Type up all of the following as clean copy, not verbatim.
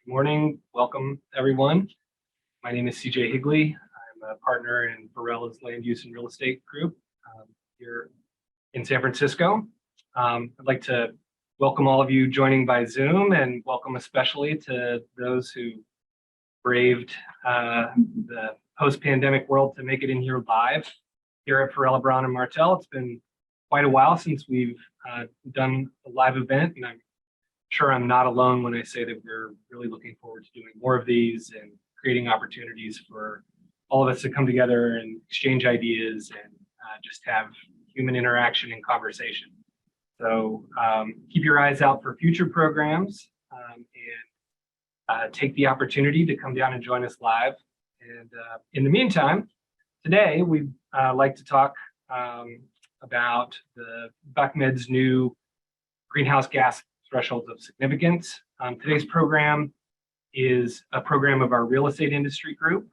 Good morning. Welcome, everyone. My name is CJ Higley. I'm a partner in Farella's Land Use and Real Estate Group here in San Francisco. I'd like to welcome all of you joining by Zoom and welcome especially to those who braved the post-pandemic world to make it in here live here at Farella, Braun and Martel. It's been quite a while since we've done a live event, and I'm sure I'm not alone when I say that we're really looking forward to doing more of these and creating opportunities for all of us to come together and exchange ideas and just have human interaction and conversation. So keep your eyes out for future programs and take the opportunity to come down and join us live. And in the meantime, today we'd like to talk about the BUCMED's new greenhouse gas thresholds of significance. Today's program is a program of our real estate industry group.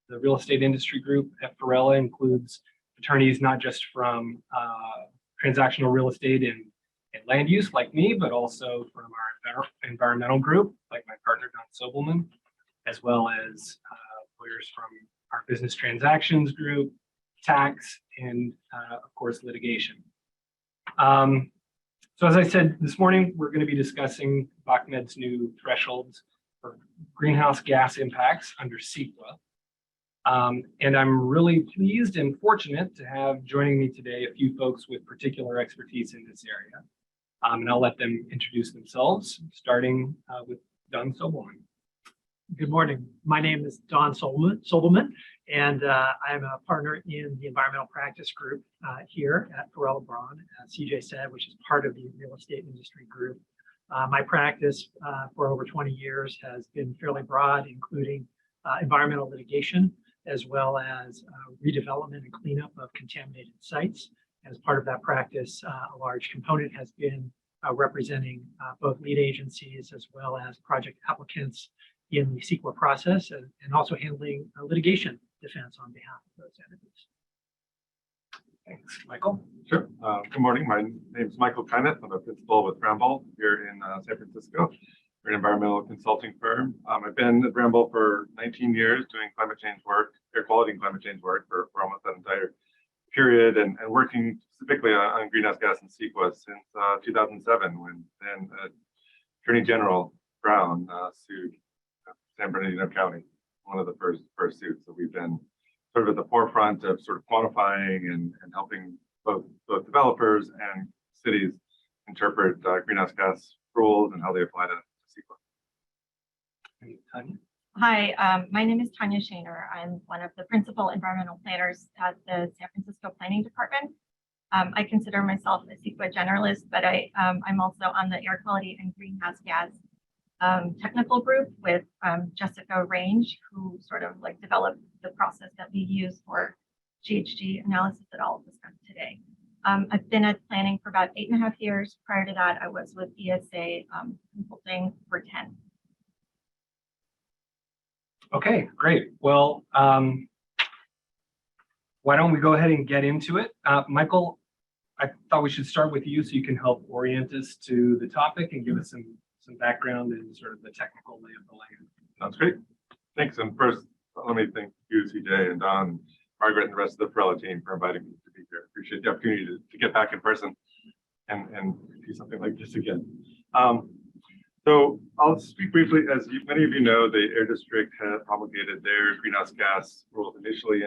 The real estate industry group at Farella includes attorneys not just from transactional real estate and land use like me, but also from our environmental group, like my partner, Don Sobelman, as well as lawyers from our business transactions group, tax, and of course, litigation. So as I said this morning, we're going to be discussing BUCMED's new thresholds for greenhouse gas impacts under CEQA. And I'm really pleased and fortunate to have joining me today a few folks with particular expertise in this area. And I'll let them introduce themselves, starting with Don Sobelman. Good morning. My name is Don Sobelman, and I'm a partner in the environmental practice group here at Farella Braun, as CJ said, which is part of the real estate industry group. My practice for over 20 years has been fairly broad, including environmental litigation, as well as redevelopment and cleanup of contaminated sites. As part of that practice, a large component has been representing both lead agencies as well as project applicants in the CEQA process, and also handling litigation defense on behalf of those entities. Thanks. Michael? Sure. Good morning. My name is Michael Keinath. I'm a principal with Ramboll here in San Francisco. We're an environmental consulting firm. I've been at Ramboll for 19 years doing climate change work, air quality and climate change work for almost that entire period, and working specifically on greenhouse gas and CEQA since 2007, when then Attorney General Brown sued San Bernardino County, one of the first suits. So we've been sort of at the forefront of sort of quantifying and helping both developers and cities interpret greenhouse gas rules and how they apply to CEQA. Tania? Hi, my name is Tania Sheyner. I'm one of the principal environmental planners at the San Francisco Planning Department. I consider myself a CEQA generalist, but I'm also on the air quality and greenhouse gas technical group with Jessica Range, who sort of like developed the process that we use for GHG analysis that I'll discuss today. I've been at planning for about 8.5 years. Prior to that, I was with ESA consulting for 10. Okay, great. Well, why don't we go ahead and get into it? Michael, I thought we should start with you so you can help orient us to the topic and give us some background and sort of the technical lay of the land. Sounds great. Thanks. And first, let me thank you, CJ and Don, Margaret, and the rest of the Farella team for inviting me to be here. Appreciate the opportunity to get back in person and do something like this again. So I'll speak briefly. As many of you know, the Air District had promulgated their greenhouse gas rules initially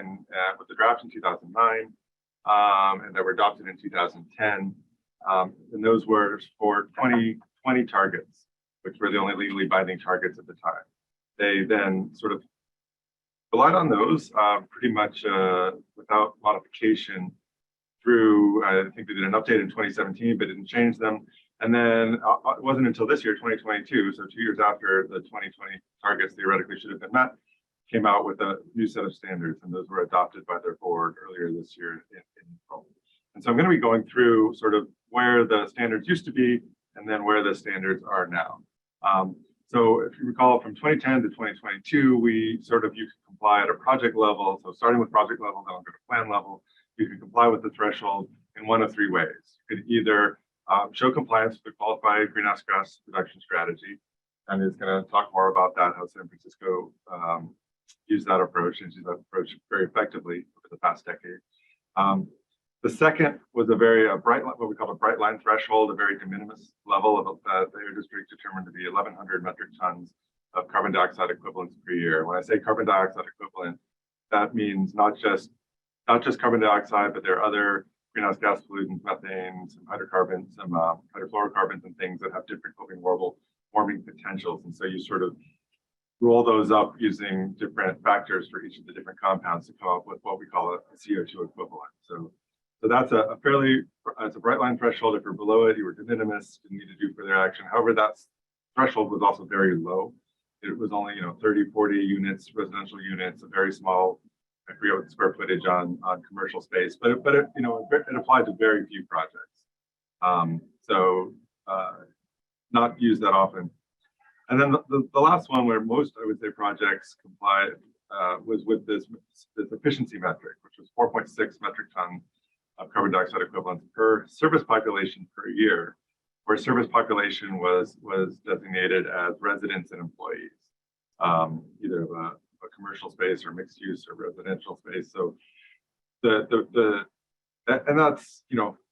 with the draft in 2009, and that were adopted in 2010. And those were for 2020 targets, which were the only legally binding targets at the time. They then sort of relied on those pretty much without modification through, I think they did an update in 2017, but didn't change them. And then it wasn't until this year, 2022, so 2 years after the 2020 targets theoretically should have been met, came out with a new set of standards, and those were adopted by their board earlier this year in April. And so I'm going to be going through sort of where the standards used to be and then where the standards are now. So if you recall, from 2010 to 2022, we sort of, you could comply at a project level. So starting with project level, then I'll go to plan level, you can comply with the threshold in one of three ways. You could either show compliance with the qualified greenhouse gas reduction strategy. and is going to talk more about that, how San Francisco used that approach and used that approach very effectively over the past decade. The second was a very bright, what we call a bright line threshold, a very de minimis level of the air district determined to be 1,100 metric tons of carbon dioxide equivalents per year. When I say carbon dioxide equivalent, that means not just carbon dioxide, but there are other greenhouse gas pollutants, methane, some hydrocarbons, some hydrofluorocarbons, and things that have different global warming potentials. And so you sort of roll those up using different factors for each of the different compounds to come up with what we call a CO2 equivalent. So that's it's a bright line threshold. If you're below it, you were de minimis, didn't need to do further action. However, that threshold was also very low. It was only 30, 40 units, residential units, a very small, I forget what the square footage on commercial space, but it applied to very few projects. Not used that often. And then the last one where most, I would say, projects complied was with this efficiency metric, which was 4.6 metric tons of carbon dioxide equivalents per service population per year, where service population was designated as residents and employees, either of a commercial space or mixed use or residential space. So and that's,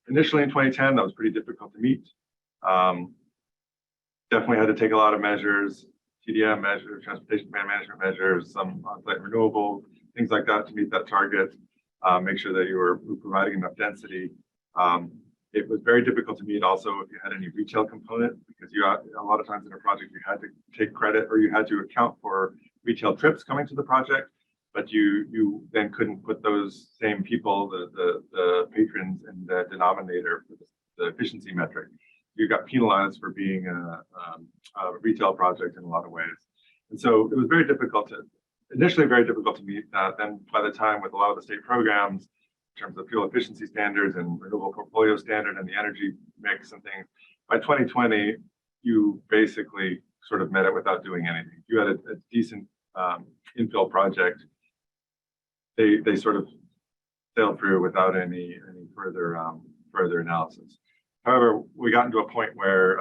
initially in 2010, that was pretty difficult to meet. Definitely had to take a lot of measures, TDM measures, transportation demand management measures, some on-site renewable, things like that to meet that target, make sure that you were providing enough density. It was very difficult to meet also if you had any retail component, because a lot of times in a project you had to take credit or you had to account for retail trips coming to the project, but you then couldn't put those same people, the patrons, in the denominator for the efficiency metric. You got penalized for being a retail project in a lot of ways. And so it was initially very difficult to meet that. Then by the time with a lot of the state programs, in terms of fuel efficiency standards and renewable portfolio standard and the energy mix and things, by 2020, you basically sort of met it without doing anything. If you had a decent infill project, they sort of sailed through without any further analysis. However, we got into a point where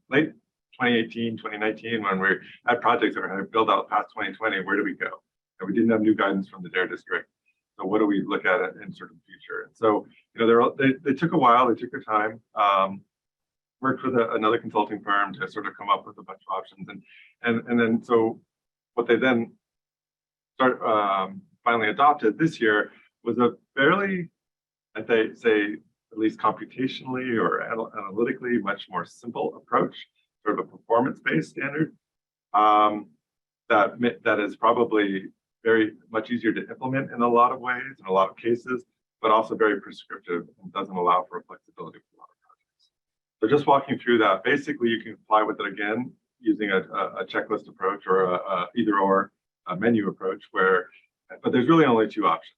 late 2018, 2019, when we had projects that were going to build out past 2020, where do we go? And we didn't have new guidance from the DARE district. So what do we look at in sort of future? And so, they took a while, they took their time, worked with another consulting firm to sort of come up with a bunch of options. And then, so what they then finally adopted this year was a fairly, I'd say, at least computationally or analytically, much more simple approach, sort of a performance-based standard that is probably very much easier to implement in a lot of ways, in a lot of cases, but also very prescriptive and doesn't allow for flexibility for a lot of projects. So just walking through that, basically you can apply with it again using a checklist approach or a either-or menu approach, but there's really only two options.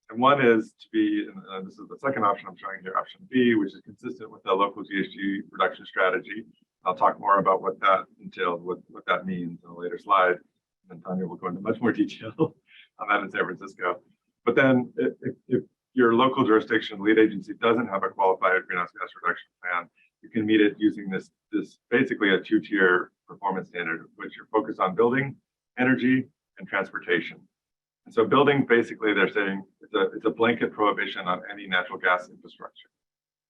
And one is to be, and this is the second option I'm showing here, option B, which is consistent with the local GHG reduction strategy. I'll talk more about what that entails, what that means in a later slide. And Tania will go into much more detail on that in San Francisco. But then if your local jurisdiction lead agency doesn't have a qualified greenhouse gas reduction plan, you can meet it using this basically a two-tier performance standard, which you're focused on building, energy, and transportation. And so building, basically, they're saying it's a blanket prohibition on any natural gas infrastructure.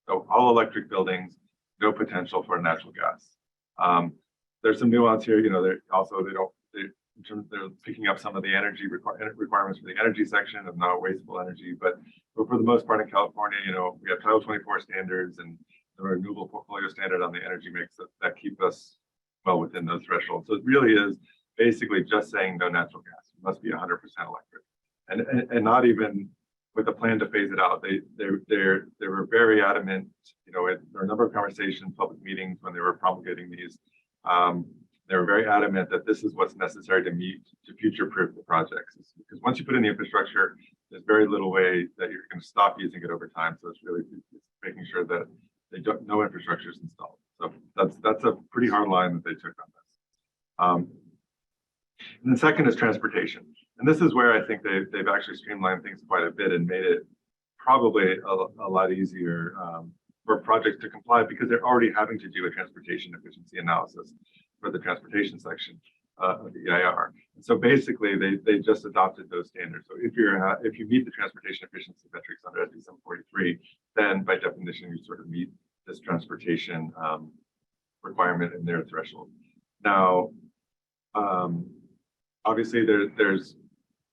So all electric buildings, no potential for natural gas. There's some nuance here. They're picking up some of the energy requirements for the energy section of not wasteful energy, but for the most part in California, we have Title 24 standards and the renewable portfolio standard on the energy mix that keep us well within those thresholds. So it really is basically just saying no natural gas. It must be 100% electric, and not even with a plan to phase it out. They were very adamant. There were a number of conversations, public meetings when they were promulgating these. They were very adamant that this is what's necessary to future-proof the projects. Because once you put in the infrastructure, there's very little way that you're going to stop using it over time. So it's really making sure that no infrastructure is installed. So that's a pretty hard line that they took on this. And the second is transportation. And this is where I think they've actually streamlined things quite a bit and made it probably a lot easier for projects to comply because they're already having to do a transportation efficiency analysis for the transportation section of the EIR. And so basically, they just adopted those standards. So if you meet the transportation efficiency metrics under SB 743, then by definition you sort of meet this transportation requirement in their threshold. Now, obviously, there's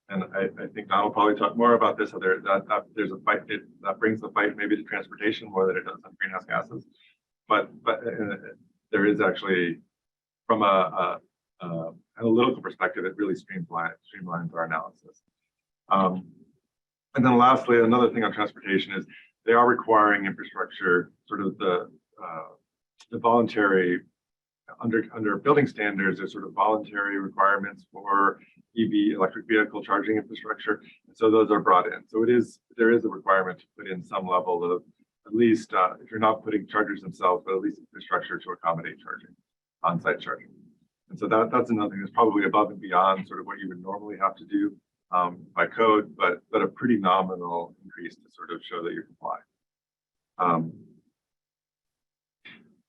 and I think Don will probably talk more about this. There's a fight that brings the fight maybe to transportation more than it does on greenhouse gases, but there is actually, from a analytical perspective, it really streamlines our analysis. And then lastly, another thing on transportation is they are requiring infrastructure, sort of the voluntary under building standards. There's sort of voluntary requirements for EV electric vehicle charging infrastructure, and so those are brought in. So there is a requirement to put in some level of, at least if you're not putting chargers themselves, but at least infrastructure to accommodate charging, on-site charging. And so that's another thing that's probably above and beyond sort of what you would normally have to do by code, but a pretty nominal increase to sort of show that you comply.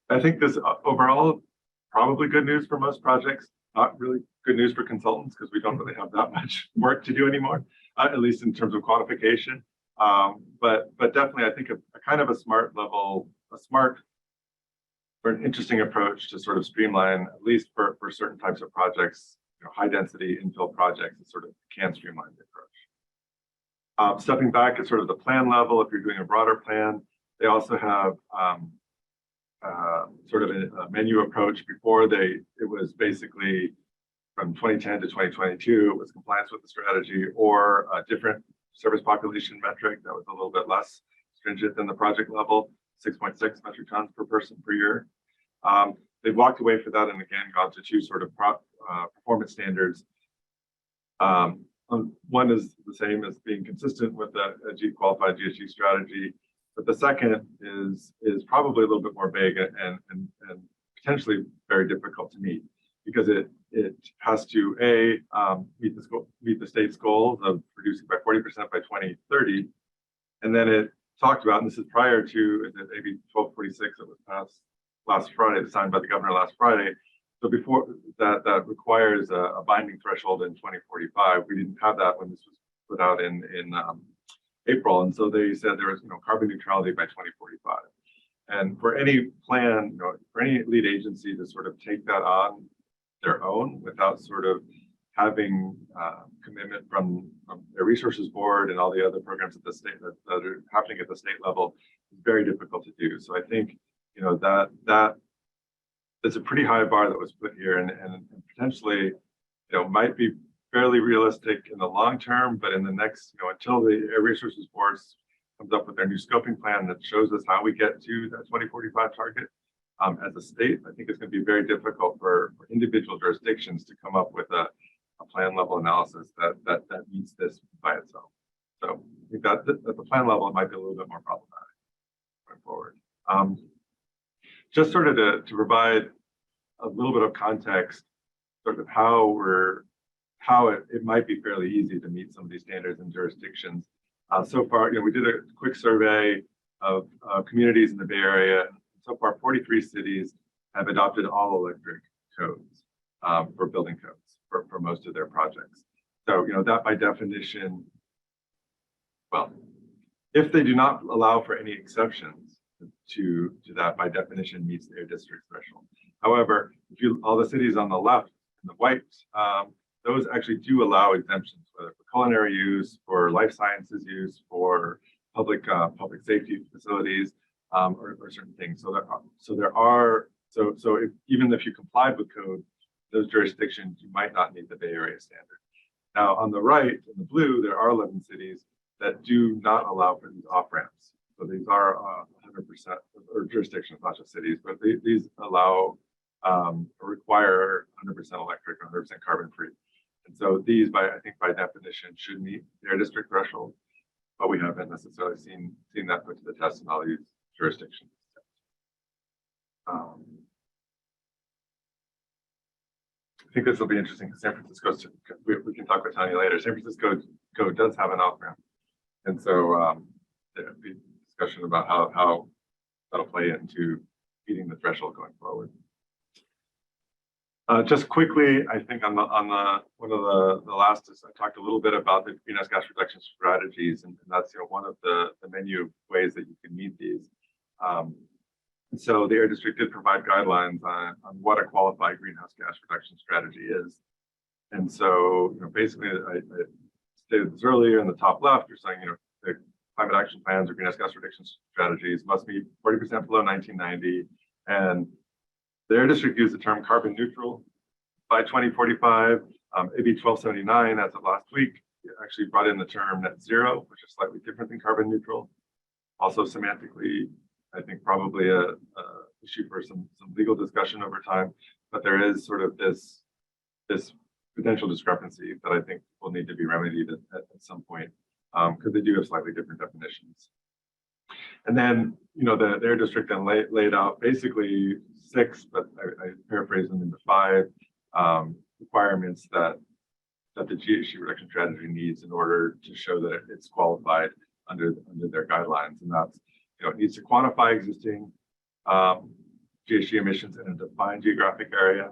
I think this overall probably good news for most projects, not really good news for consultants because we don't really have that much work to do anymore, at least in terms of quantification. But definitely, I think a kind of a smart or an interesting approach to sort of streamline, at least for certain types of projects, high density infill projects, it sort of can streamline the approach. Stepping back at sort of the plan level, if you're doing a broader plan, they also have sort of a menu approach. Before it was basically from 2010 to 2022, it was compliance with the strategy or a different service population metric that was a little bit less stringent than the project level, 6.6 metric tons per person per year. They've walked away from that and again gone to two sort of performance standards. One is the same as being consistent with a qualified GHG strategy, but the second is probably a little bit more vague and potentially very difficult to meet because it has to meet the state's goals of reducing by 40% by 2030, and then it talked about, and this is prior to AB 1246 that was passed last Friday, signed by the governor last Friday. So before that requires a binding threshold in 2045. We didn't have that when this was put out in April, and so they said there was carbon neutrality by 2045. And for any plan, for any lead agency to sort of take that on their own without sort of having commitment from their resources board and all the other programs at the state that are happening at the state level is very difficult to do. So I think that it's a pretty high bar that was put here, and potentially might be fairly realistic in the long term, but in the next until the Air Resources Board comes up with their new scoping plan that shows us how we get to that 2045 target. As a state, I think it's going to be very difficult for individual jurisdictions to come up with a plan level analysis that meets this by itself. So I think that at the plan level, it might be a little bit more problematic going forward. Just sort of to provide a little bit of context, sort of how it might be fairly easy to meet some of these standards in jurisdictions. So far, we did a quick survey of communities in the Bay Area. So far, 43 cities have adopted all electric codes for building codes for most of their projects. So, that by definition, well, if they do not allow for any exceptions to that, by definition meets their district threshold. However, all the cities on the left, in the white, those actually do allow exemptions, whether for culinary use, for life sciences use, for public safety facilities, or certain things. Even if you complied with code, those jurisdictions, you might not meet the Bay Area standard. Now, on the right, in the blue, there are 11 cities that do not allow for these off-ramps. So these are 100%, or jurisdictions, not just cities, but these allow or require 100% electric, 100% carbon-free. And so these, I think by definition, should meet their district threshold, but we haven't necessarily seen that put to the test in all these jurisdictions. I think this will be interesting because San Francisco, we can talk with Tania later. San Francisco code does have an off-ramp. And so there'll be discussion about how that'll play into meeting the threshold going forward. Just quickly, I think on the one of the last is I talked a little bit about the greenhouse gas reduction strategies, and that's one of the menu of ways that you can meet these. And so the Air District did provide guidelines on what a qualified greenhouse gas reduction strategy is. And so basically, I stated this earlier in the top left. You're saying the climate action plans or greenhouse gas reduction strategies must be 40% below 1990, and the Air District used the term carbon neutral by 2045. AB 1279, as of last week, actually brought in the term net zero, which is slightly different than carbon neutral. Also semantically, I think probably a issue for some legal discussion over time, but there is sort of this potential discrepancy that I think will need to be remedied at some point, because they do have slightly different definitions. And then, the Air District then laid out basically 6, but I paraphrase them into 5 requirements that the GHG reduction strategy needs in order to show that it's qualified under their guidelines. And that's, it needs to quantify existing GHG emissions in a defined geographic area.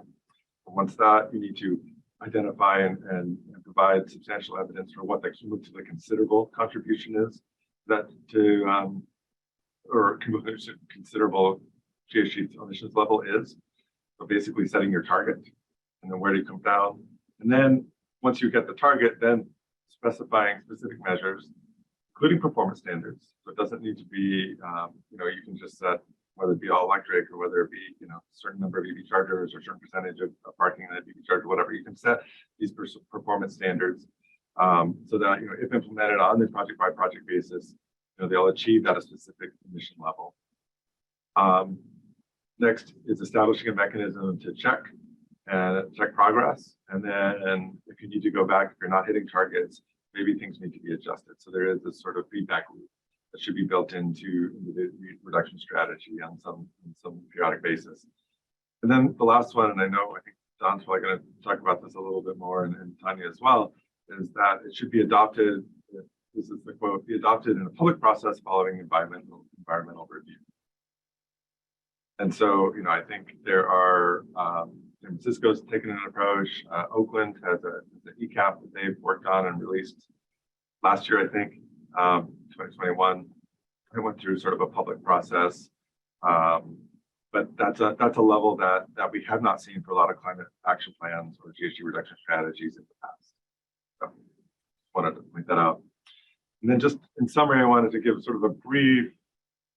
And once that, you need to identify and provide substantial evidence for what the cumulatively considerable contribution is that to or considerable GHG emissions level is. So basically setting your target, and then where do you come down? And then once you get the target, then specifying specific measures, including performance standards. So it doesn't need to be, you can just set whether it be all electric or whether it be, a certain number of EV chargers or a certain percentage of parking in an EV charger, whatever. You can set these performance standards so that, if implemented on the project by project basis, they'll achieve at a specific emission level. Next is establishing a mechanism to check progress. And then if you need to go back, if you're not hitting targets, maybe things need to be adjusted. So there is this sort of feedback loop that should be built into the reduction strategy on some periodic basis. And then the last one, and I think Don's probably going to talk about this a little bit more, and Tania as well, is that it should be adopted. This is the quote: "Be adopted in a public process following environmental review." And so, I think there are, San Francisco's taken an approach. Oakland has the ECAP that they've worked on and released last year, I think, 2021. I went through sort of a public process, but that's a level that we have not seen for a lot of climate action plans or GHG reduction strategies in the past. So, wanted to point that out. And then just in summary, I wanted to give sort of a brief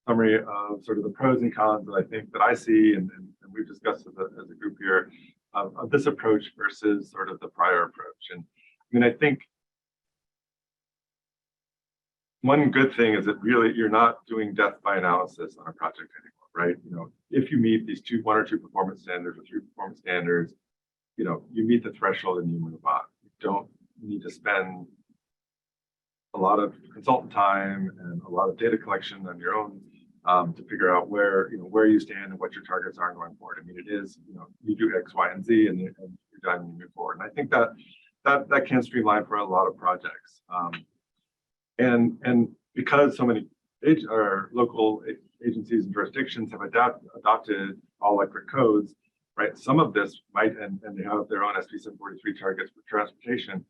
summary of sort of the pros and cons that I see and we've discussed as a group here of this approach versus sort of the prior approach. And I think one good thing is that really you're not doing death by analysis on a project anymore, right? If you meet these 1 or 2 performance standards or 3 performance standards, you meet the threshold and you move on. You don't need to spend a lot of consultant time and a lot of data collection on your own to figure out where you stand and what your targets are going forward. I mean, it is, you do X, Y, and Z, and you're done and you move forward. And I think that can streamline for a lot of projects. And because so many local agencies and jurisdictions have adopted all electric codes, right? Some of this might, and they have their own SB 743 targets for transportation.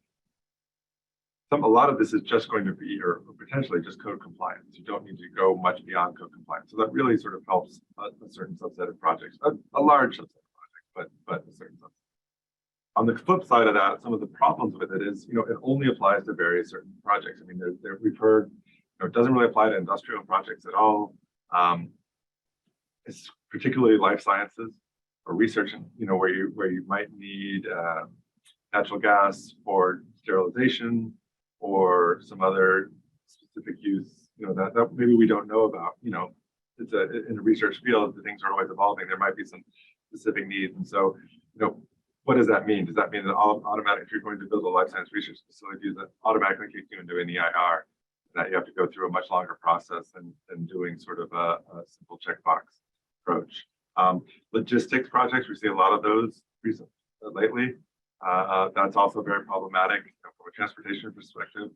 A lot of this is just going to be, or potentially just code compliance. You don't need to go much beyond code compliance. So that really sort of helps a certain subset of projects, a large subset of projects, but a certain subset. On the flip side of that, some of the problems with it is, it only applies to very certain projects. I mean, we've heard, it doesn't really apply to industrial projects at all. It's particularly life sciences or research, where you might need natural gas for sterilization or some other specific use, that maybe we don't know about. It's in a research field, the things are always evolving. There might be some specific needs, and so, what does that mean? Does that mean that automatically, if you're going to build a life science research facility, that automatically kicks you into an EIR, that you have to go through a much longer process than doing sort of a simple checkbox approach? Logistics projects, we see a lot of those lately. That's also very problematic from a transportation perspective.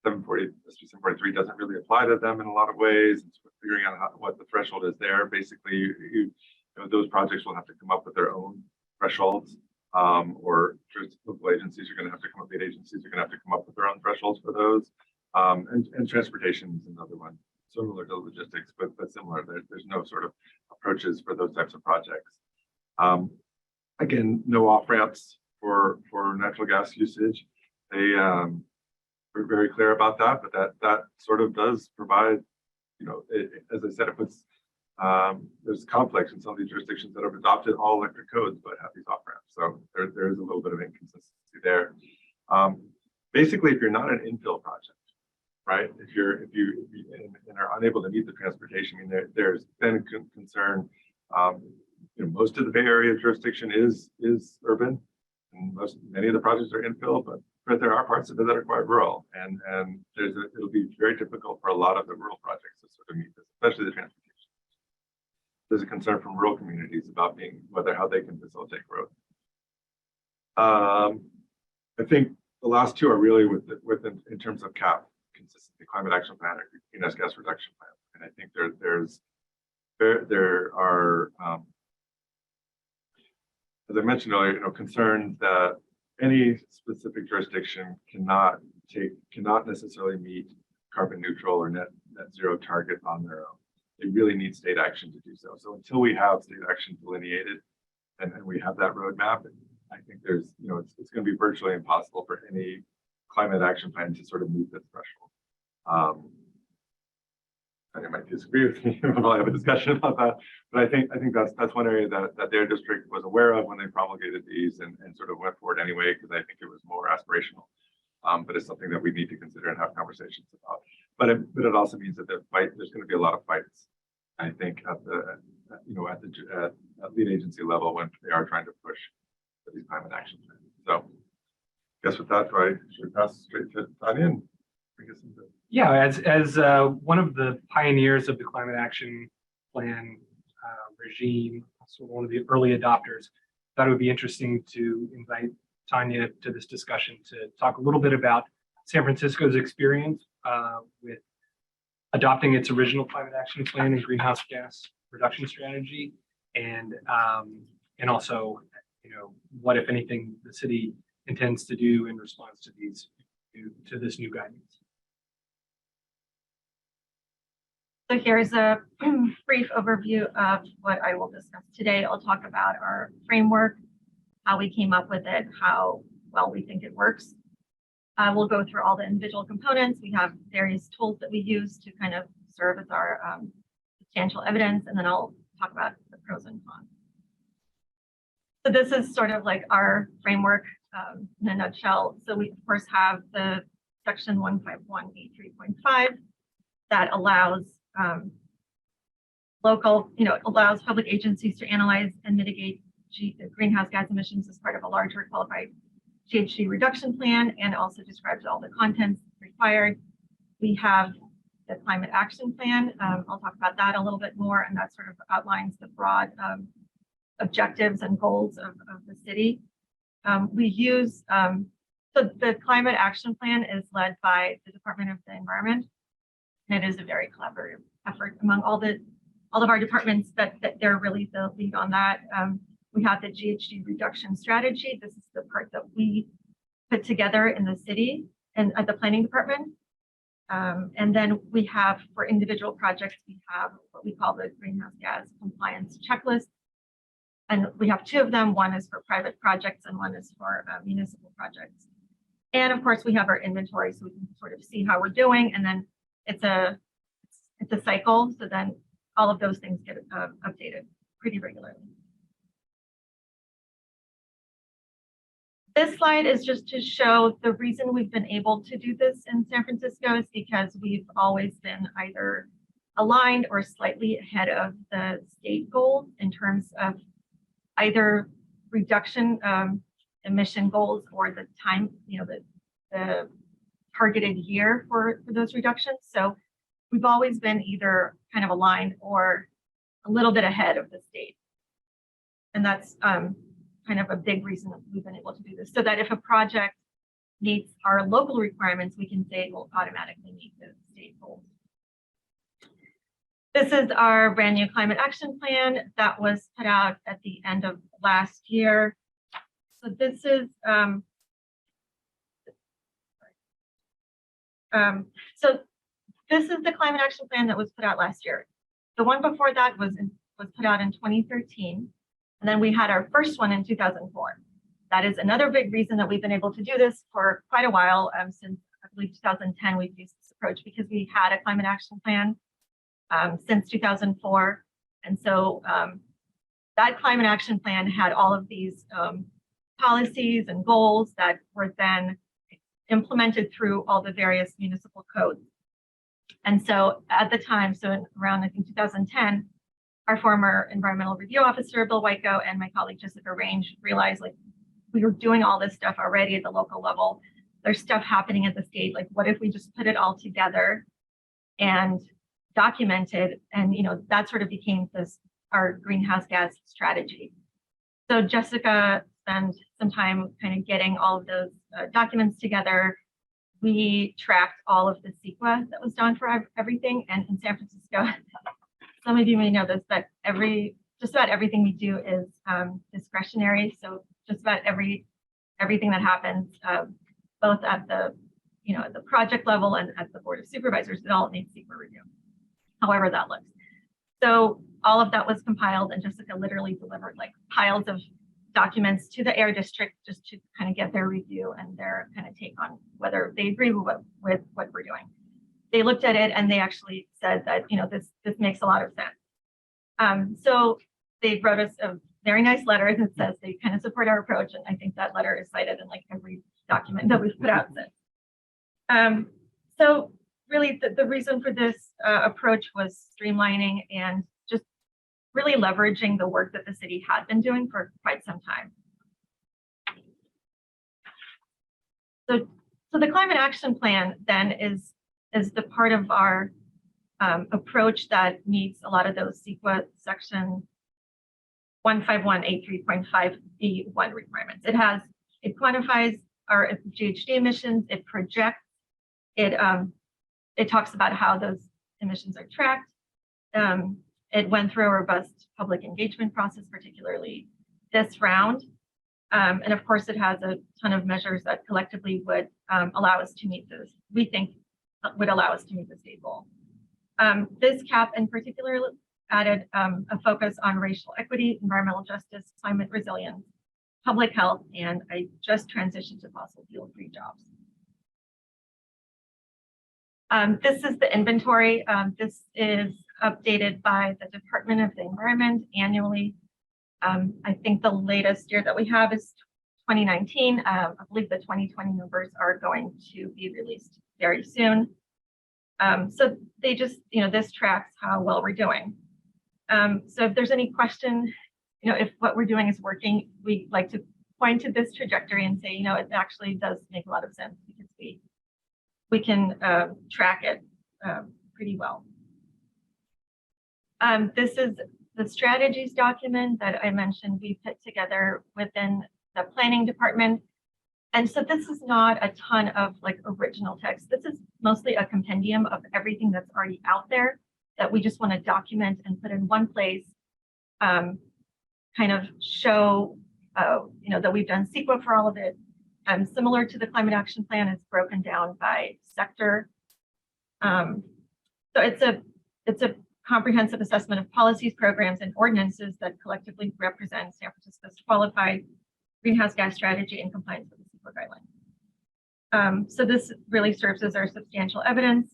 SB 743 doesn't really apply to them in a lot of ways. It's figuring out what the threshold is there. Basically, you know, those projects will have to come up with their own thresholds, or local agencies are going to have to come up, lead agencies are going to have to come up with their own thresholds for those. And transportation is another one, similar to logistics, but similar. There's no sort of approaches for those types of projects. Again, no off ramps for natural gas usage. They we're very clear about that, but that sort of does provide, you know, as I said, it puts there's conflicts in some of these jurisdictions that have adopted all electric codes but have these off ramps. So there is a little bit of inconsistency there. Basically, if you're not an infill project, right? If you and are unable to meet the transportation, I mean, there's been a concern. You know, most of the Bay Area jurisdiction is urban, and many of the projects are infill, but there are parts of it that are quite rural, and it'll be very difficult for a lot of the rural projects to sort of meet this, especially the transportation. There's a concern from rural communities about how they can facilitate growth. I think the last two are really in terms of CAP, consistency, climate action plan, or greenhouse gas reduction plan, and I think there are as I mentioned earlier, you know, concerns that any specific jurisdiction cannot necessarily meet carbon neutral or net zero target on their own. They really need state action to do so. So until we have state action delineated and we have that roadmap, I think there's, you know, it's going to be virtually impossible for any climate action plan to sort of meet this threshold. I might disagree with me. We'll have a discussion about that. But I think that's one area that their district was aware of when they promulgated these and sort of went forward anyway, because I think it was more aspirational. But it's something that we need to consider and have conversations about. But it also means that there's going to be a lot of fights, I think, at lead agency level when they are trying to push for these climate action plans. So I guess with that, should we pass straight to Tania and bring us into. Yeah, as one of the pioneers of the climate action plan regime, so one of the early adopters, thought it would be interesting to invite Tania to this discussion to talk a little bit about San Francisco's experience with adopting its original climate action plan and greenhouse gas reduction strategy, and also, you know, what, if anything, the city intends to do in response to this new guidance. So here's a brief overview of what I will discuss today. I'll talk about our framework, how we came up with it, how well we think it works. We'll go through all the individual components. We have various tools that we use to kind of serve as our substantial evidence, and then I'll talk about the pros and cons. So this is sort of like our framework in a nutshell. So we, of course, have the section 151(a)(3.5) that allows allows public agencies to analyze and mitigate greenhouse gas emissions as part of a larger qualified GHG reduction plan, and also describes all the contents required. We have the climate action plan. I'll talk about that a little bit more, and that sort of outlines the broad objectives and goals of the city. We use, so the climate action plan is led by the Department of the Environment, and it is a very collaborative effort among all of our departments that they're really the lead on that. We have the GHG reduction strategy. This is the part that we put together in the city and at the planning department. And then we have, for individual projects, we have what we call the greenhouse gas compliance checklist. And we have two of them. One is for private projects and one is for municipal projects. And of course, we have our inventory, so we can sort of see how we're doing. And then it's a cycle. So then all of those things get updated pretty regularly. This slide is just to show the reason we've been able to do this in San Francisco is because we've always been either aligned or slightly ahead of the state goals in terms of either reduction emission goals or the time, the targeted year for those reductions. So we've always been either kind of aligned or a little bit ahead of the state. And that's kind of a big reason that we've been able to do this, so that if a project meets our local requirements, we can say it will automatically meet the state goals. This is our brand new climate action plan that was put out at the end of last year. So this is the climate action plan that was put out last year. The one before that was put out in 2013, and then we had our first one in 2004. That is another big reason that we've been able to do this for quite a while, since I believe 2010 we've used this approach, because we had a climate action plan since 2004. And so that climate action plan had all of these policies and goals that were then implemented through all the various municipal codes. And so at the time, so around I think 2010, our former environmental review officer, Bill Whitego, and my colleague Jessica Range realized, like, we were doing all this stuff already at the local level. There's stuff happening at the state. Like, what if we just put it all together and documented? And, you know, that sort of became our greenhouse gas strategy. So Jessica spent some time kind of getting all of those documents together. We tracked all of the CEQA that was done for everything. And in San Francisco, some of you may know this, but just about everything we do is discretionary. So just about everything that happens, both at the the project level and at the Board of Supervisors, it all needs CEQA review, however that looks. So all of that was compiled, and Jessica literally delivered like piles of documents to the Air District just to kind of get their review and their kind of take on whether they agree with what we're doing. They looked at it and they actually said that, you know, this makes a lot of sense. So they wrote us a very nice letter that says they kind of support our approach, and I think that letter is cited in like every document that we've put out since. So really the reason for this approach was streamlining and just really leveraging the work that the city had been doing for quite some time. So the climate action plan then is the part of our approach that meets a lot of those CEQA section 151A3.5B1 requirements. It quantifies our GHG emissions, it projects, it talks about how those emissions are tracked. It went through a robust public engagement process, particularly this round. And of course, it has a ton of measures that collectively would allow us to meet this, we think would allow us to meet the state goal. This CAP in particular added a focus on racial equity, environmental justice, climate resilience, public health, and I just transitioned to fossil fuel-free jobs. This is the inventory. This is updated by the Department of the Environment annually. I think the latest year that we have is 2019. I believe the 2020 numbers are going to be released very soon. So they just, this tracks how well we're doing. So if there's any question, if what we're doing is working, we like to point to this trajectory and say, it actually does make a lot of sense because we can track it pretty well. This is the strategies document that I mentioned we put together within the planning department. And so this is not a ton of like original text. This is mostly a compendium of everything that's already out there that we just want to document and put in one place, kind of show, that we've done CEQA for all of it. Similar to the climate action plan, it's broken down by sector. So it's a comprehensive assessment of policies, programs, and ordinances that collectively represent San Francisco's qualified greenhouse gas strategy in compliance with the CEQA guidelines. So this really serves as our substantial evidence,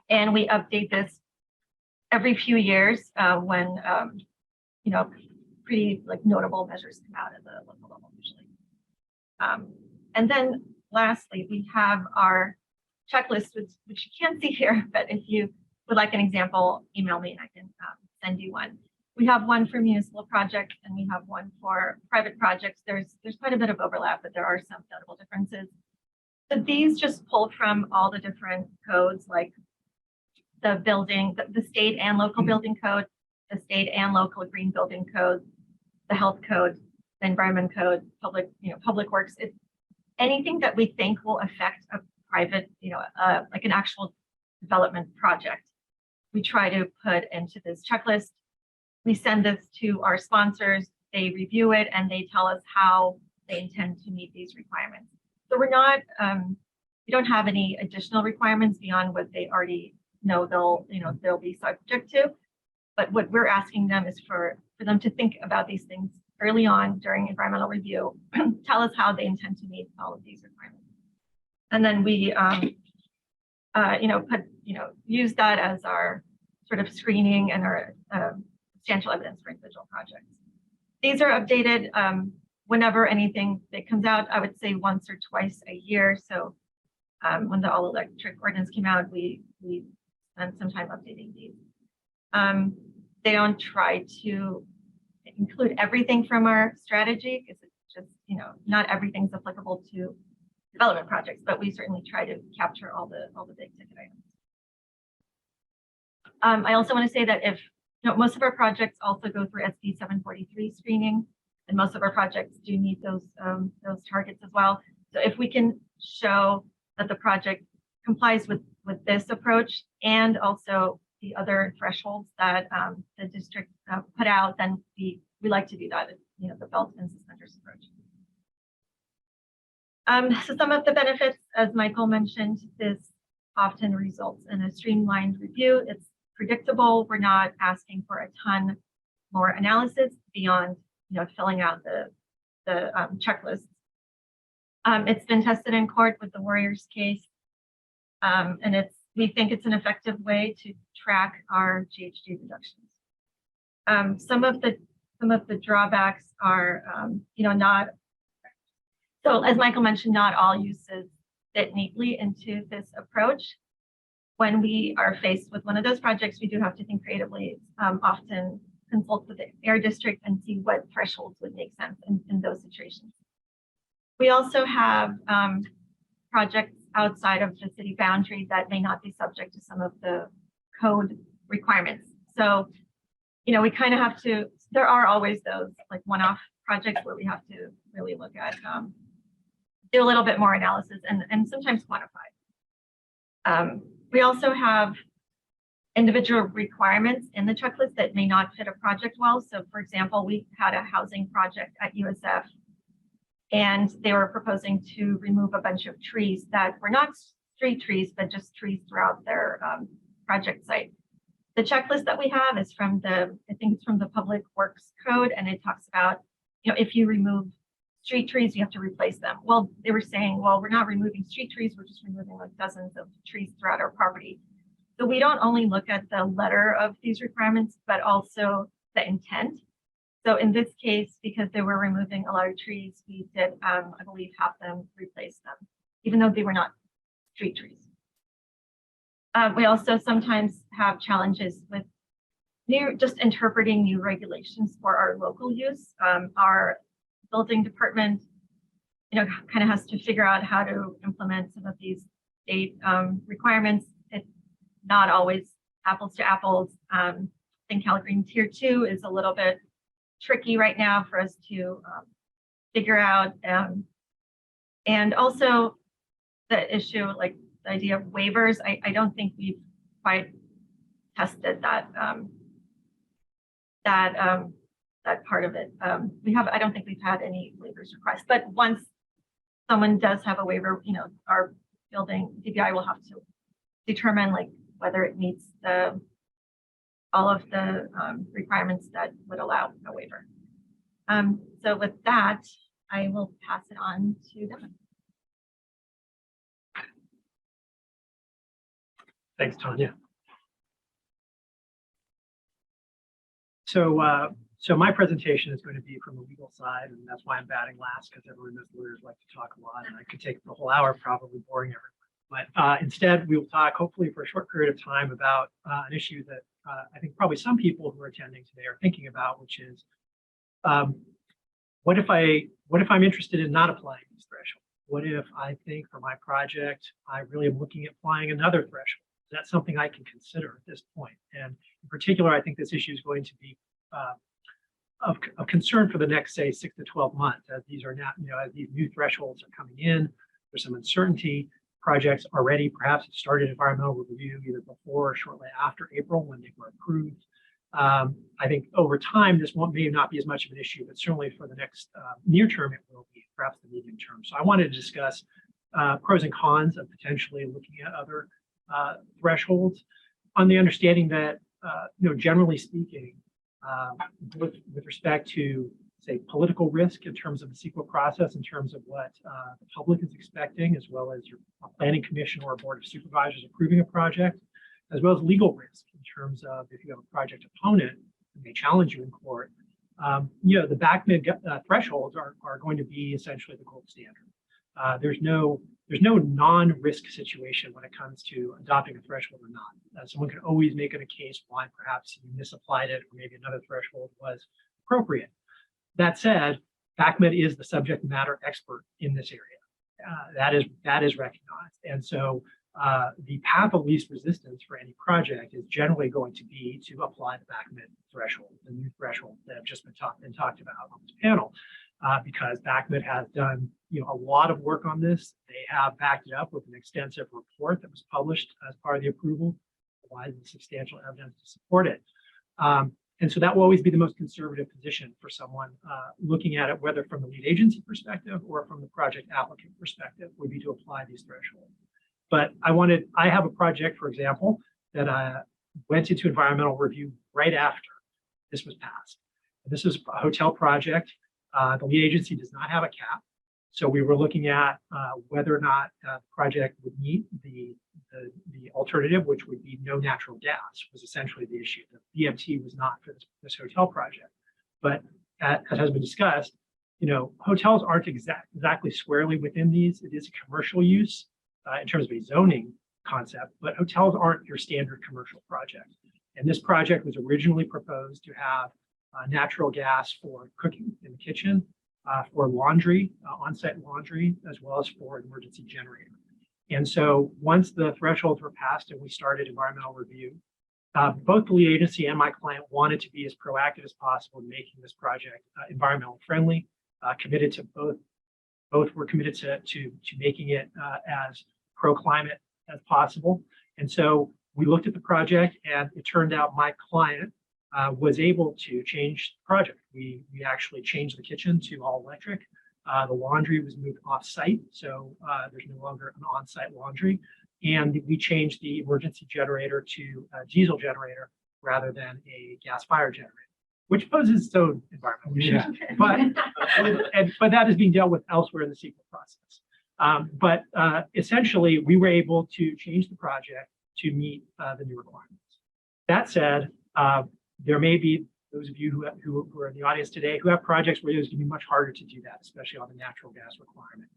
and we update this every few years when pretty like notable measures come out at the local level usually. And then lastly, we have our checklist, which you can't see here, but if you would like an example, email me and I can send you one. We have one for municipal projects and we have one for private projects. There's quite a bit of overlap, but there are some notable differences. So these just pull from all the different codes, like the building, the state and local building code, the state and local green building code, the health code, the environment code, public works. anything that we think will affect a private, like an actual development project, we try to put into this checklist. We send this to our sponsors, they review it, and they tell us how they intend to meet these requirements. So we're not, we don't have any additional requirements beyond what they already know they'll be subject to. But what we're asking them is for them to think about these things early on during environmental review, tell us how they intend to meet all of these requirements. And then we, use that as our sort of screening and our substantial evidence for individual projects. These are updated whenever anything that comes out, I would say once or twice a year. So when the all electric ordinance came out, we spent some time updating these. They don't try to include everything from our strategy because it's just, not everything's applicable to development projects, but we certainly try to capture all the big ticket items. I also want to say that if most of our projects also go through SB 743 screening, and most of our projects do meet those targets as well. So if we can show that the project complies with this approach and also the other thresholds that the district put out, then we like to do that, the belt and suspenders approach. So some of the benefits, as Michael mentioned, this often results in a streamlined review. It's predictable. We're not asking for a ton more analysis beyond, filling out the checklist. It's been tested in court with the Warriors case, and we think it's an effective way to track our GHG reductions. Some of the drawbacks are, not. So as Michael mentioned, not all uses fit neatly into this approach. When we are faced with one of those projects, we do have to think creatively, often consult with the air district and see what thresholds would make sense in those situations. We also have projects outside of the city boundary that may not be subject to some of the code requirements. So, we kind of have to, there are always those like one-off projects where we have to really look at, do a little bit more analysis and sometimes quantify. We also have individual requirements in the checklist that may not fit a project well. So for example, we had a housing project at USF and they were proposing to remove a bunch of trees that were not street trees, but just trees throughout their project site. The checklist that we have is from I think it's from the Public Works Code, and it talks about, if you remove street trees, you have to replace them. Well, they were saying, well, we're not removing street trees, we're just removing like dozens of trees throughout our property. So we don't only look at the letter of these requirements, but also the intent. So in this case, because they were removing a lot of trees, we did, I believe, have them replace them, even though they were not street trees. We also sometimes have challenges with just interpreting new regulations for our local use. Our building department, kind of has to figure out how to implement some of these state requirements. It's not always apples to apples. I think Cal Green Tier 2 is a little bit tricky right now for us to figure out. And also the issue, like the idea of waivers, I don't think we've quite tested that that part of it. I don't think we've had any waivers requests, but once someone does have a waiver, our building DBI will have to determine like whether it meets all of the requirements that would allow a waiver. So with that, I will pass it on to Devin. Thanks, Tanya. So my presentation is going to be from the legal side, and that's why I'm batting last, because everyone knows lawyers like to talk a lot, and I could take the whole hour probably boring everyone. But instead, we will talk, hopefully for a short period of time, about an issue that I think probably some people who are attending today are thinking about, which is what if I'm interested in not applying these thresholds? What if I think for my project, I really am looking at applying another threshold? Is that something I can consider at this point? And in particular, I think this issue is going to be of concern for the next, say, 6 to 12 months, as these are now, as these new thresholds are coming in, there's some uncertainty. Projects already perhaps have started environmental review either before or shortly after April when they were approved. I think over time, this may not be as much of an issue, but certainly for the next near term, it will be, perhaps the medium term. So I wanted to discuss pros and cons of potentially looking at other thresholds on the understanding that, generally speaking, with respect to, say, political risk in terms of the CEQA process, in terms of what the public is expecting, as well as your planning commission or a board of supervisors approving a project, as well as legal risk in terms of if you have a project opponent who may challenge you in court. The BACMID thresholds are going to be essentially the gold standard. There's no non-risk situation when it comes to adopting a threshold or not. Someone can always make it a case why perhaps you misapplied it, or maybe another threshold was appropriate. That said, BACMID is the subject matter expert in this area. That is recognized, and so the path of least resistance for any project is generally going to be to apply the BACMID threshold, the new threshold that have just been talked about on this panel. Because BACMID has done a lot of work on this. They have backed it up with an extensive report that was published as part of the approval, providing substantial evidence to support it. And so that will always be the most conservative position for someone looking at it, whether from the lead agency perspective or from the project applicant perspective, would be to apply these thresholds. But I have a project, for example, that I went into environmental review right after this was passed. This is a hotel project. The lead agency does not have a cap. So we were looking at whether or not the project would meet the alternative, which would be no natural gas, was essentially the issue. The BMT was not for this hotel project. But as has been discussed, hotels aren't exactly squarely within these. It is a commercial use in terms of a zoning concept, but hotels aren't your standard commercial project. And this project was originally proposed to have natural gas for cooking in the kitchen, for laundry, on-site laundry, as well as for an emergency generator. And so once the thresholds were passed and we started environmental review, both the lead agency and my client wanted to be as proactive as possible in making this project environmental friendly, committed to both were committed to making it as pro-climate as possible. And so we looked at the project, and it turned out my client was able to change the project. We actually changed the kitchen to all electric. The laundry was moved off-site, so there's no longer an on-site laundry. And we changed the emergency generator to a diesel generator rather than a gas-fired generator, which poses its own environmental issues. Yeah. But that is being dealt with elsewhere in the CEQA process. Essentially, we were able to change the project to meet the new requirements. That said, there may be those of you who are in the audience today who have projects where it's going to be much harder to do that, especially on the natural gas requirement,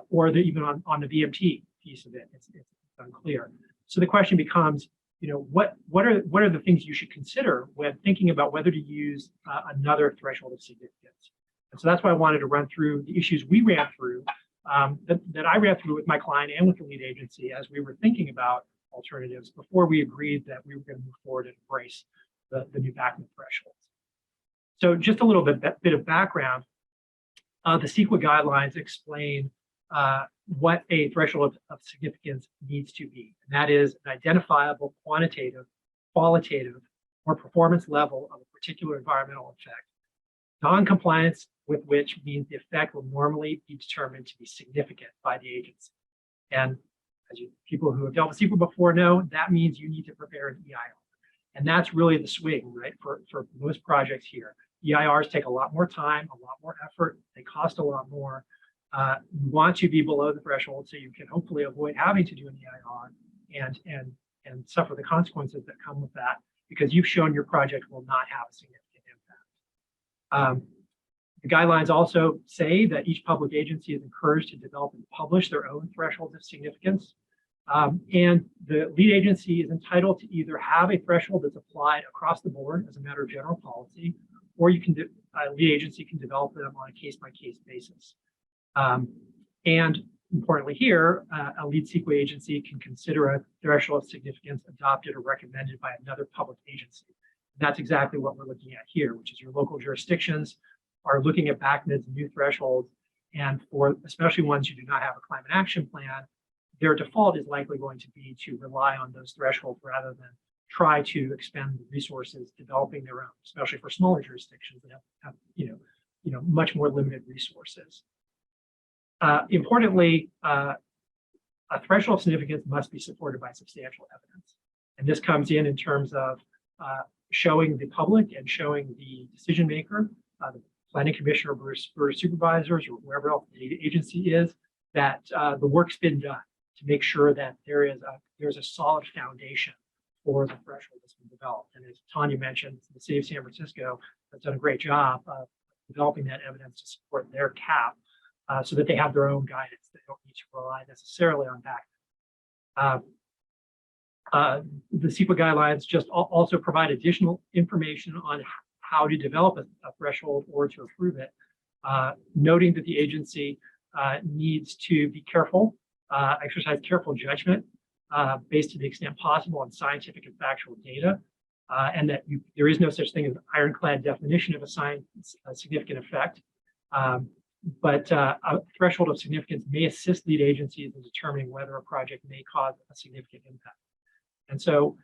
or even on the VMT piece of it. It's unclear. So the question becomes, what are the things you should consider when thinking about whether to use another threshold of significance? And so that's why I wanted to run through the issues we ran through, that I ran through with my client and with the lead agency as we were thinking about alternatives before we agreed that we were going to move forward and embrace the new BACMID thresholds. So just a little bit of background. The CEQA guidelines explain what a threshold of significance needs to be. And that is an identifiable quantitative, qualitative, or performance level of a particular environmental effect. Non-compliance with which means the effect will normally be determined to be significant by the agency. And as people who have dealt with CEQA before know, that means you need to prepare an EIR. And that's really the swing, right, for most projects here. EIRs take a lot more time, a lot more effort, they cost a lot more. You want to be below the threshold so you can hopefully avoid having to do an EIR and suffer the consequences that come with that, because you've shown your project will not have a significant impact. The guidelines also say that each public agency is encouraged to develop and publish their own thresholds of significance. And the lead agency is entitled to either have a threshold that's applied across the board as a matter of general policy, or lead agency can develop them on a case-by-case basis. And importantly here, a lead CEQA agency can consider a threshold of significance adopted or recommended by another public agency. That's exactly what we're looking at here, which is your local jurisdictions are looking at BACMID's new thresholds. And for especially ones who do not have a climate action plan, their default is likely going to be to rely on those thresholds rather than try to expend resources developing their own, especially for smaller jurisdictions that have much more limited resources. Importantly, a threshold of significance must be supported by substantial evidence. And this comes in terms of showing the public and showing the decision maker, the planning commissioner, board of supervisors, or wherever else the agency is, that the work's been done to make sure that there's a solid foundation for the threshold that's been developed. And as Tanya mentioned, the city of San Francisco has done a great job of developing that evidence to support their cap so that they have their own guidance. They don't need to rely necessarily on BACMID. The CEQA guidelines just also provide additional information on how to develop a threshold or to approve it, noting that the agency needs to be careful, exercise careful judgment based to the extent possible on scientific and factual data, and that there is no such thing as an ironclad definition of a significant effect. But a threshold of significance may assist lead agencies in determining whether a project may cause a significant impact. And so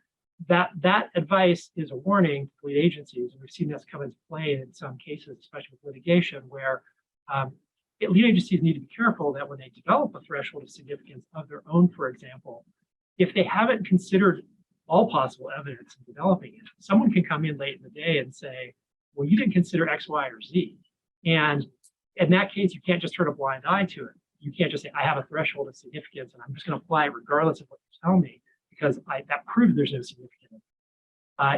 that advice is a warning to lead agencies, and we've seen this come into play in some cases, especially with litigation, where lead agencies need to be careful that when they develop a threshold of significance of their own, for example, if they haven't considered all possible evidence in developing it, someone can come in late in the day and say, well, you didn't consider X, Y, or Z. And in that case, you can't just turn a blind eye to it. You can't just say, I have a threshold of significance and I'm just going to apply it regardless of what you tell me, because that proves there's no significance.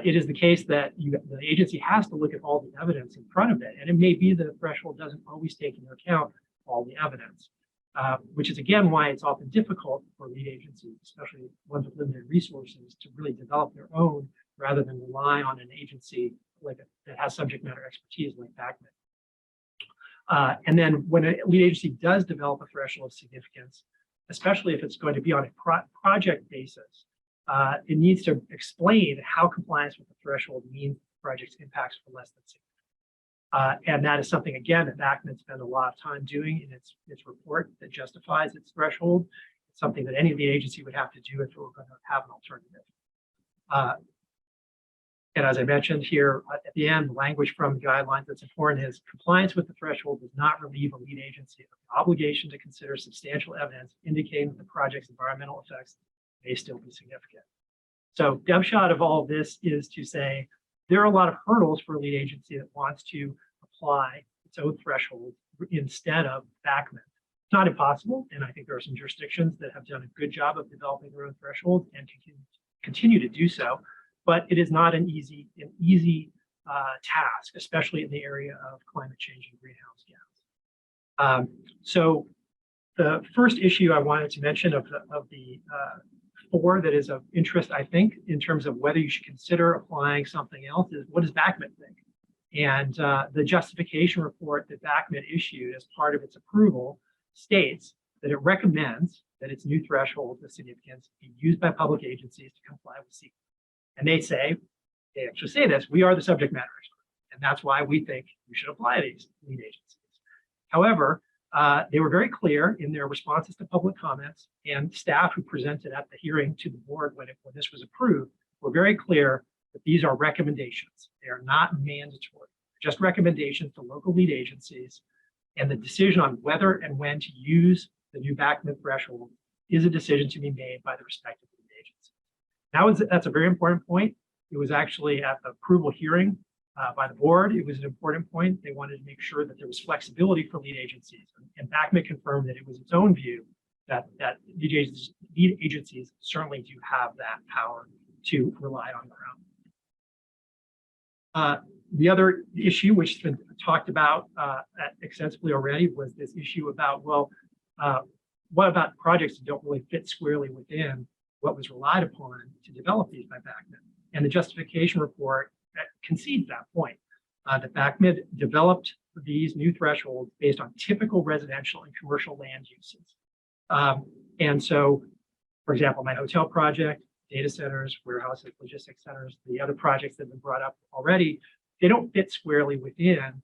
It is the case that the agency has to look at all the evidence in front of it. And it may be that the threshold doesn't always take into account all the evidence, which is again why it's often difficult for lead agencies, especially ones with limited resources, to really develop their own rather than rely on an agency that has subject matter expertise like BACMID. And then when a lead agency does develop a threshold of significance, especially if it's going to be on a project basis, it needs to explain how compliance with the threshold means the project's impacts are less than significant. And that is something, again, that BACMID spent a lot of time doing in its report that justifies its threshold. It's something that any lead agency would have to do if it were going to have an alternative. And as I mentioned here at the end, the language from the guidelines that's important is compliance with the threshold does not relieve a lead agency of the obligation to consider substantial evidence indicating that the project's environmental effects may still be significant. So the upshot of all of this is to say there are a lot of hurdles for a lead agency that wants to apply its own threshold instead of BACMID. It's not impossible, and I think there are some jurisdictions that have done a good job of developing their own thresholds and continue to do so. But it is not an easy task, especially in the area of climate change and greenhouse gas. So the first issue I wanted to mention of the four that is of interest, I think, in terms of whether you should consider applying something else is what does BACMID think? And the justification report that BACMID issued as part of its approval states that it recommends that its new threshold of significance be used by public agencies to comply with CEQA. And they actually say this, we are the subject matter expert, and that's why we think you should apply these lead agencies. However, they were very clear in their responses to public comments, and staff who presented at the hearing to the board when this was approved were very clear that these are recommendations. They are not mandatory, they're just recommendations to local lead agencies, and the decision on whether and when to use the new BACMID threshold is a decision to be made by the respective lead agencies. That's a very important point. It was actually at the approval hearing by the board. It was an important point. They wanted to make sure that there was flexibility for lead agencies. And BACMID confirmed that it was its own view that lead agencies certainly do have that power to rely on their own. The other issue, which has been talked about extensively already, was this issue about, well, what about projects that don't really fit squarely within what was relied upon to develop these by BACMID? And the justification report concedes that point, that BACMID developed these new thresholds based on typical residential and commercial land uses. And so, for example, my hotel project data centers, warehouses, logistics centers, the other projects that have been brought up already, they don't fit squarely within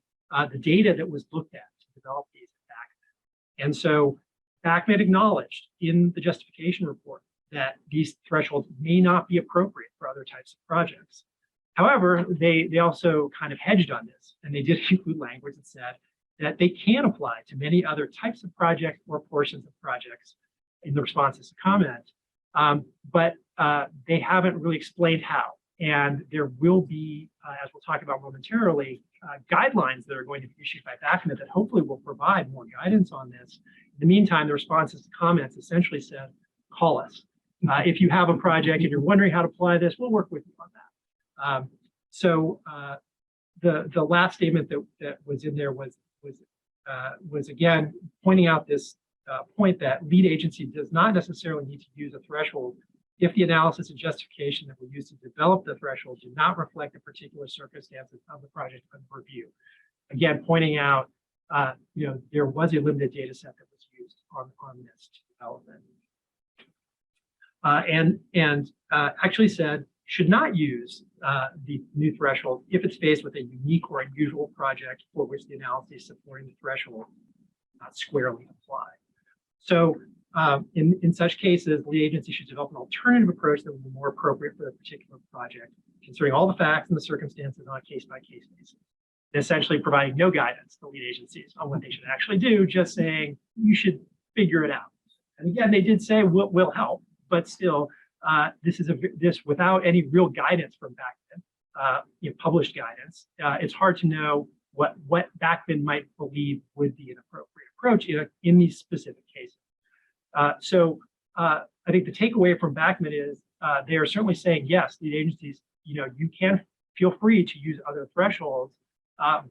the data that was looked at to develop these at BACMED. And so BACMED acknowledged in the justification report that these thresholds may not be appropriate for other types of projects. However, they also kind of hedged on this, and they did include language that said that they can apply to many other types of projects or portions of projects in the responses to comment, but they haven't really explained how. And there will be, as we'll talk about momentarily, guidelines that are going to be issued by BACMED that hopefully will provide more guidance on this. In the meantime, the responses to comments essentially said, call us. If you have a project and you're wondering how to apply this, we'll work with you on that. The last statement that was in there was again pointing out this point that lead agency does not necessarily need to use a threshold if the analysis and justification that were used to develop the threshold do not reflect the particular circumstances of the project under review. Again, pointing out, there was a limited data set that was used on this to develop it. And actually said should not use the new threshold if it's faced with a unique or unusual project for which the analysis supporting the threshold not squarely apply. So in such cases, the agency should develop an alternative approach that would be more appropriate for the particular project, considering all the facts and the circumstances on a case-by-case basis. Essentially providing no guidance to lead agencies on what they should actually do, just saying you should figure it out. And again, they did say will help, but still, this without any real guidance from BACMED, published guidance. It's hard to know what BACMED might believe would be an appropriate approach in these specific cases. I think the takeaway from BACMED is they are certainly saying yes, lead agencies, you can feel free to use other thresholds,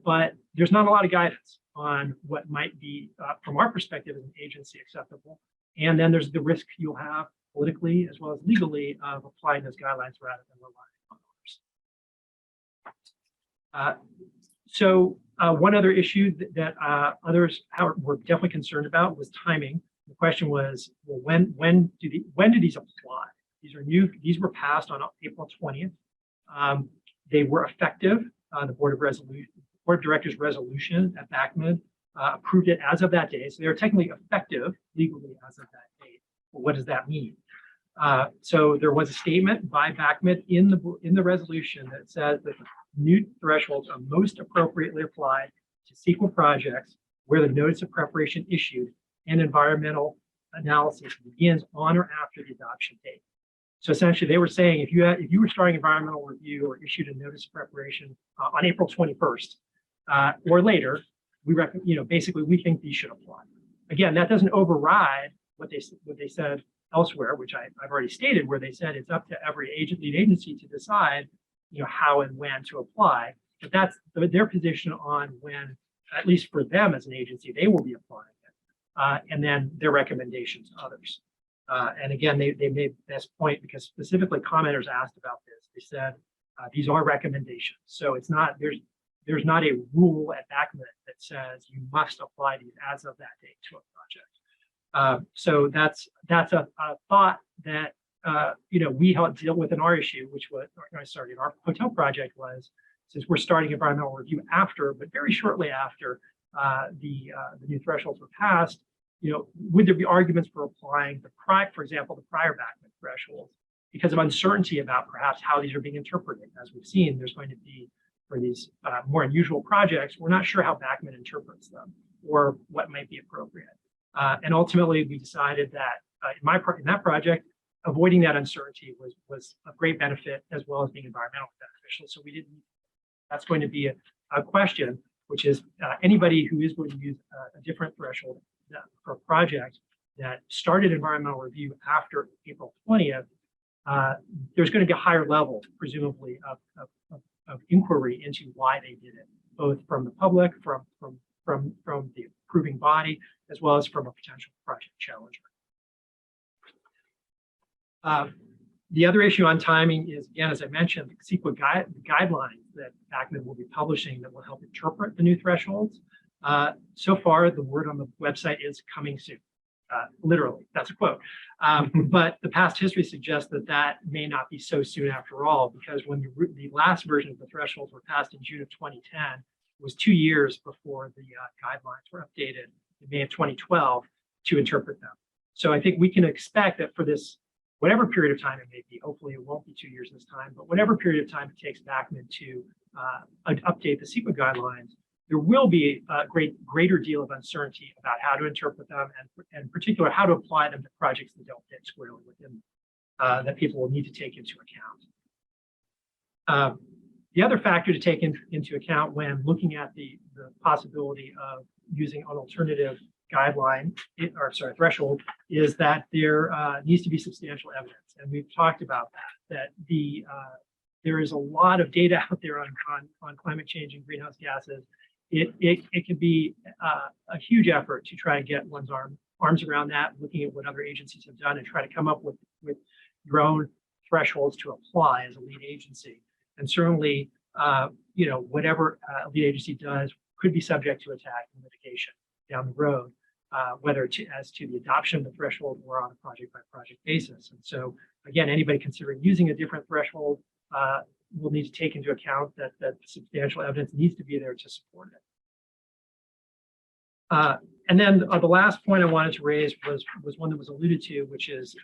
but there's not a lot of guidance on what might be, from our perspective as an agency, acceptable. And then there's the risk you'll have politically as well as legally of applying those guidelines rather than relying on others. One other issue that others were definitely concerned about was timing. The question was, well, when do these apply? These are new. These were passed on April 20th. They were effective. The Board of Directors resolution at BACMED approved it as of that day. So they are technically effective legally as of that date. Well, what does that mean? So there was a statement by BACMED in the resolution that says that the new thresholds are most appropriately applied to CEQA projects where the notice of preparation issued and environmental analysis begins on or after the adoption date. So essentially, they were saying if you were starting environmental review or issued a notice of preparation on April 21st or later, basically we think these should apply. Again, that doesn't override what they said elsewhere, which I've already stated, where they said it's up to every lead agency to decide, how and when to apply. But that's their position on when, at least for them as an agency, they will be applying it, and then their recommendations to others. And again, they made this point because specifically commenters asked about this. They said these are recommendations, so it's not there's not a rule at BACMED that says you must apply these as of that date to a project. So that's a thought that we helped deal with in our issue, which was in our hotel project was, since we're starting environmental review after, but very shortly after the new thresholds were passed, would there be arguments for applying for example, the prior BACMED thresholds because of uncertainty about perhaps how these are being interpreted? As we've seen, there's going to be for these more unusual projects, we're not sure how BACMED interprets them or what might be appropriate. And ultimately, we decided that in that project, avoiding that uncertainty was of great benefit as well as being environmentally beneficial. So that's going to be a question, which is anybody who is going to use a different threshold for a project that started environmental review after April 20th, there's going to be a higher level, presumably, of inquiry into why they did it, both from the public, from the approving body, as well as from a potential project challenger. The other issue on timing is, again, as I mentioned, the CEQA guidelines that BACMED will be publishing that will help interpret the new thresholds. So far, the word on the website is coming soon. Literally, that's a quote. But the past history suggests that that may not be so soon after all, because when the last version of the thresholds were passed in June of 2010, it was 2 years before the guidelines were updated in May of 2012 to interpret them. So I think we can expect that for this, whatever period of time it may be, hopefully it won't be 2 years this time, but whatever period of time it takes BACMD to update the CEQA guidelines, there will be a greater deal of uncertainty about how to interpret them, and in particular, how to apply them to projects that don't fit squarely within that people will need to take into account. The other factor to take into account when looking at the possibility of using an alternative guideline, threshold, is that there needs to be substantial evidence. And we've talked about that there is a lot of data out there on climate change and greenhouse gases. It can be a huge effort to try and get one's arms around that, looking at what other agencies have done and try to come up with your own thresholds to apply as a lead agency. And certainly, whatever a lead agency does could be subject to attack and litigation down the road, whether as to the adoption of the threshold or on a project by project basis. And so, again, anybody considering using a different threshold will need to take into account that substantial evidence needs to be there to support it. And then the last point I wanted to raise was one that was alluded to, which is,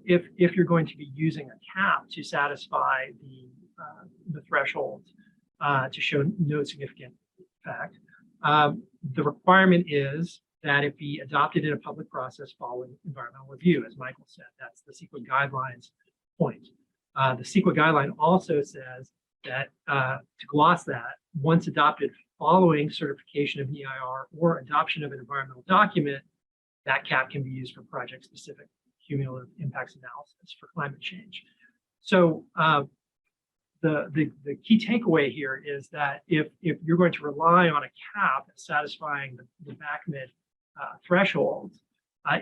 if you're going to be using a cap to satisfy the threshold to show no significant effect, the requirement is that it be adopted in a public process following environmental review, as Michael said. That's the CEQA guidelines point. The CEQA guideline also says that to gloss that, once adopted following certification of an EIR or adoption of an environmental document, that cap can be used for project-specific cumulative impacts analysis for climate change. So the key takeaway here is that if you're going to rely on a cap satisfying the BACMD thresholds,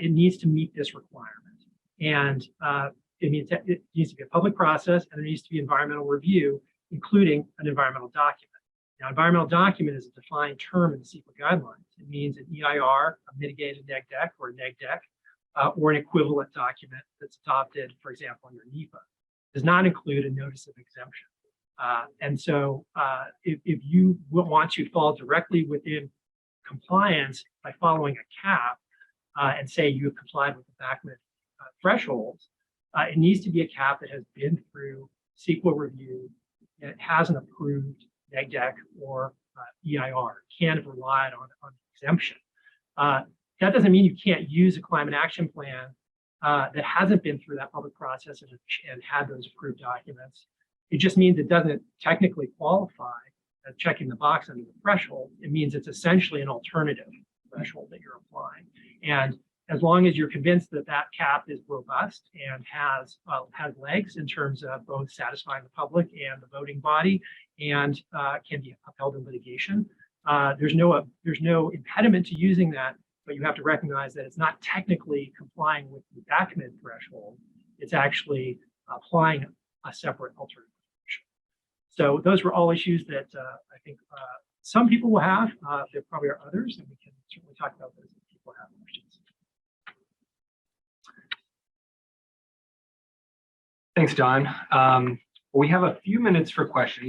it needs to meet this requirement. And it needs to be a public process, and there needs to be environmental review, including an environmental document. Now, environmental document is a defined term in the CEQA guidelines. It means an EIR, a mitigated neg-deck or a neg-deck, or an equivalent document that's adopted, for example, under NEPA. It does not include a notice of exemption. And so if you want to fall directly within compliance by following a cap and say you have complied with the BACMD thresholds, it needs to be a cap that has been through CEQA review, and it has an approved neg-deck or EIR. It can't have relied on exemption. That doesn't mean you can't use a climate action plan that hasn't been through that public process and had those approved documents. It just means it doesn't technically qualify as checking the box under the threshold. It means it's essentially an alternative threshold that you're applying. And as long as you're convinced that that cap is robust and has legs in terms of both satisfying the public and the voting body and can be upheld in litigation, there's no impediment to using that, but you have to recognize that it's not technically complying with the BACMD threshold. It's actually applying a separate alternative. So those were all issues that I think some people will have. There probably are others, and we can certainly talk about those if people have questions. Thanks, Don. We have a few minutes for questions.